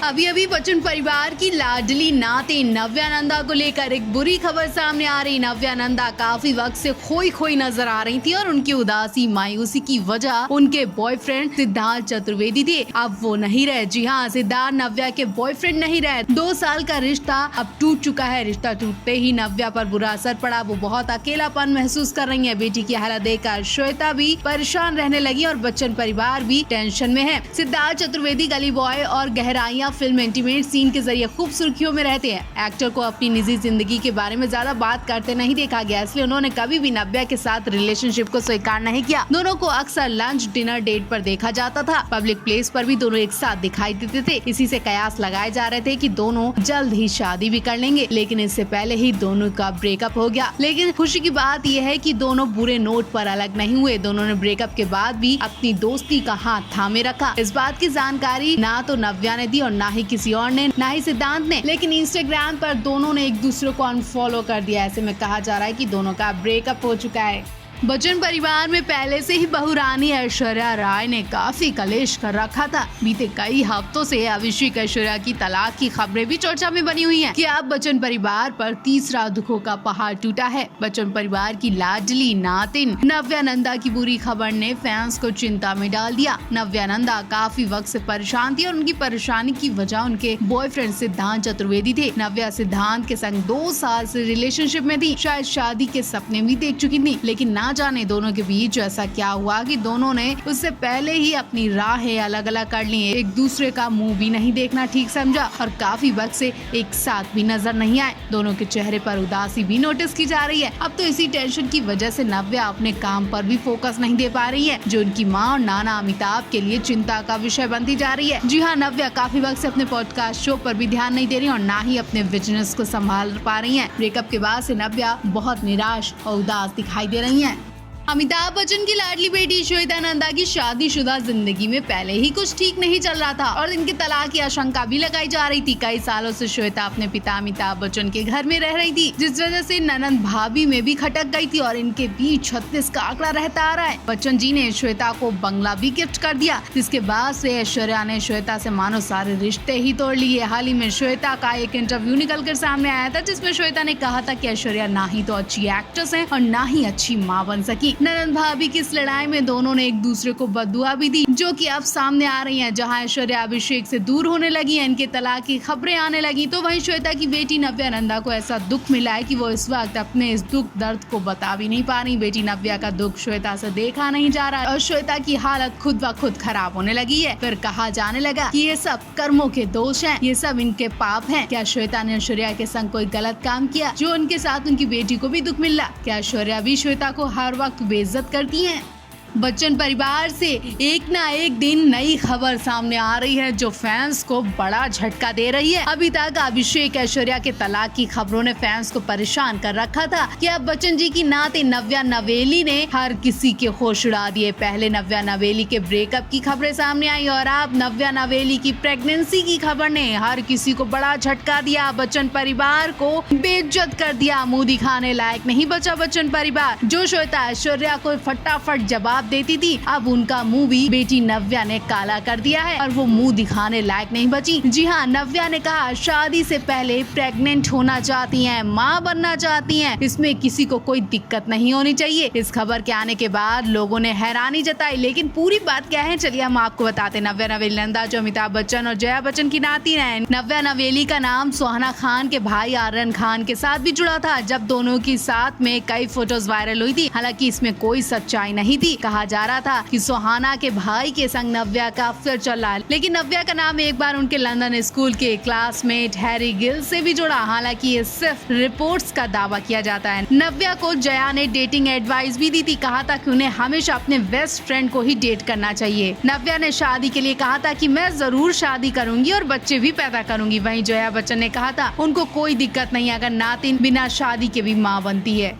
अभी अभी बच्चन परिवार की लाडली नाते नव्या नंदा को लेकर एक बुरी खबर सामने आ रही। नव्या नंदा काफी वक्त से खोई नजर आ रही थी और उनकी उदासी मायूसी की वजह उनके बॉयफ्रेंड सिद्धार्थ चतुर्वेदी थे। अब वो नहीं रहे। जी हाँ, सिद्धार्थ नव्या के बॉयफ्रेंड नहीं रहे। 2 साल का रिश्ता अब टूट चुका है। रिश्ता टूटते ही नव्या पर बुरा असर पड़ा। वो बहुत अकेलापन महसूस कर रही है। बेटी की हालत देखकर श्वेता भी परेशान रहने लगी और बच्चन परिवार भी टेंशन में है। सिद्धार्थ चतुर्वेदी गली बॉय और गहराइयां फिल्म इंटीमेट सीन के जरिए खूब सुर्खियों में रहते हैं। एक्टर को अपनी निजी जिंदगी के बारे में ज्यादा बात करते नहीं देखा गया, इसलिए उन्होंने कभी भी नव्या के साथ रिलेशनशिप को स्वीकार नहीं किया। दोनों को अक्सर लंच डिनर डेट पर देखा जाता था। पब्लिक प्लेस पर भी दोनों एक साथ दिखाई देते थे। इसी से कयास लगाए जा रहे थे कि दोनों जल्द ही शादी भी कर लेंगे, लेकिन इससे पहले ही दोनों का ब्रेकअप हो गया। लेकिन खुशी की बात यह है कि दोनों बुरे नोट पर अलग नहीं हुए। दोनों ने ब्रेकअप के बाद भी अपनी दोस्ती का हाथ थामे रखा। इस बात की जानकारी ना तो नव्या ने दी और ना ही किसी और ने, ना ही सिद्धांत ने। लेकिन इंस्टाग्राम पर दोनों ने एक दूसरे को अनफॉलो कर दिया। ऐसे में कहा जा रहा है कि दोनों का ब्रेकअप हो चुका है। बच्चन परिवार में पहले से ही बहुरानी ऐश्वर्या राय ने काफी कलेश कर रखा था। बीते कई हफ्तों से अभिषेक ऐश्वर्या की तलाक की खबरें भी चर्चा में बनी हुई हैं कि अब बच्चन परिवार पर तीसरा दुखों का पहाड़ टूटा है। बच्चन परिवार की लाडली नातिन नव्या नंदा की बुरी खबर ने फैंस को चिंता में डाल दिया। नव्या नंदा काफी वक्त से परेशान थी और उनकी परेशानी की वजह उनके बॉयफ्रेंड सिद्धार्थ चतुर्वेदी थे। नव्या सिद्धांत के संग 2 साल से रिलेशनशिप में थी। शायद शादी के सपने भी देख चुकी थी, लेकिन ना जाने दोनों के बीच ऐसा क्या हुआ कि दोनों ने उससे पहले ही अपनी राहें अलग अलग कर ली। एक दूसरे का मुंह भी नहीं देखना ठीक समझा और काफी वक्त से एक साथ भी नजर नहीं आए। दोनों के चेहरे पर उदासी भी नोटिस की जा रही है। अब तो इसी टेंशन की वजह से नव्या अपने काम पर भी फोकस नहीं दे पा रही है, जो उनकी माँ और नाना अमिताभ के लिए चिंता का विषय बनती जा रही है। जी हाँ, नव्या काफी वक्त से अपने पॉडकास्ट शो पर भी ध्यान नहीं दे रही और ना ही अपने बिजनेस को संभाल पा रही है। ब्रेकअप के बाद से नव्या बहुत निराश और उदास दिखाई दे रही है। अमिताभ बच्चन की लाडली बेटी श्वेता नंदा की शादीशुदा जिंदगी में पहले ही कुछ ठीक नहीं चल रहा था और इनके तलाक की आशंका भी लगाई जा रही थी। कई सालों से श्वेता अपने पिता अमिताभ बच्चन के घर में रह रही थी, जिस वजह से ननंद भाभी में भी खटक गई थी और इनके बीच 36 का आंकड़ा रहता आ रहा है। बच्चन जी ने श्वेता को बंगला भी गिफ्ट कर दिया, जिसके बाद से ऐश्वर्या ने श्वेता से मानो सारे रिश्ते ही तोड़ लिए। हाल ही में श्वेता का एक इंटरव्यू निकल कर सामने आया था, जिसमें श्वेता ने कहा था कि ऐश्वर्या ना ही तो अच्छी एक्ट्रेस है और ना ही अच्छी माँ बन सकी। ननंद भाभी की इस लड़ाई में दोनों ने एक दूसरे को बददुआ भी दी, जो कि अब सामने आ रही हैं। जहां ऐश्वर्या अभिषेक से दूर होने लगी है, इनके तलाक की खबरें आने लगी, तो वहीं श्वेता की बेटी नव्या नंदा को ऐसा दुख मिला है कि वो इस वक्त अपने इस दुख दर्द को बता भी नहीं पा रही। बेटी नव्या का दुख श्वेता से देखा नहीं जा रहा और श्वेता की हालत खुद ब खुद खराब होने लगी है। फिर कहा जाने लगा कि ये सब कर्मों के दोष हैं, ये सब इनके पाप हैं। क्या श्वेता ने ऐश्वर्या के संग कोई गलत काम किया जो उनके साथ उनकी बेटी को भी दुख मिला? क्या ऐश्वर्या भी श्वेता को हर वक्त बेइज्जत करती हैं? बच्चन परिवार से एक ना एक दिन नई खबर सामने आ रही है, जो फैंस को बड़ा झटका दे रही है। अभी तक अभिषेक ऐश्वर्या के तलाक की खबरों ने फैंस को परेशान कर रखा था कि अब बच्चन जी की नाते नव्या नवेली ने हर किसी के होश उड़ा दिए। पहले नव्या नवेली के ब्रेकअप की खबरें सामने आई और अब नव्या नवेली की प्रेगनेंसी की खबर ने हर किसी को बड़ा झटका दिया। बच्चन परिवार को बेइज्जत कर दिया। मुंह दिखाने लायक नहीं बचा बच्चन परिवार। जो श्वेता ऐश्वर्या को फटाफट जवाब देती थी, अब उनका मुंह भी बेटी नव्या ने काला कर दिया है और वो मुंह दिखाने लायक नहीं बची। जी हाँ, नव्या ने कहा शादी से पहले प्रेग्नेंट होना चाहती हैं, माँ बनना चाहती हैं, इसमें किसी को कोई दिक्कत नहीं होनी चाहिए। इस खबर के आने के बाद लोगों ने हैरानी जताई, लेकिन पूरी बात क्या है चलिए हम आपको बताते। नव्या नवेली नंदा जो अमिताभ बच्चन और जया बच्चन की नाती है। नव्या नवेली का नाम सुहाना खान के भाई आर्यन खान के साथ भी जुड़ा था, जब दोनों की साथ में कई फोटोज वायरल हुई थी। हालांकि इसमें कोई सच्चाई नहीं थी। कहा जा रहा था कि सुहाना के भाई के संग नव्या का अफेयर चल रहा है, लेकिन नव्या का नाम एक बार उनके लंदन स्कूल के क्लासमेट हैरी गिल से भी जुड़ा। हालांकि ये सिर्फ रिपोर्ट्स का दावा किया जाता है। नव्या को जया ने डेटिंग एडवाइस भी दी थी। कहा था कि उन्हें हमेशा अपने बेस्ट फ्रेंड को ही डेट करना चाहिए। नव्या ने शादी के लिए कहा था कि मैं जरूर शादी करूंगी और बच्चे भी पैदा करूंगी। वहीं जया बच्चन ने कहा था उनको कोई दिक्कत नहीं अगर नातिन बिना शादी के भी माँ बनती है।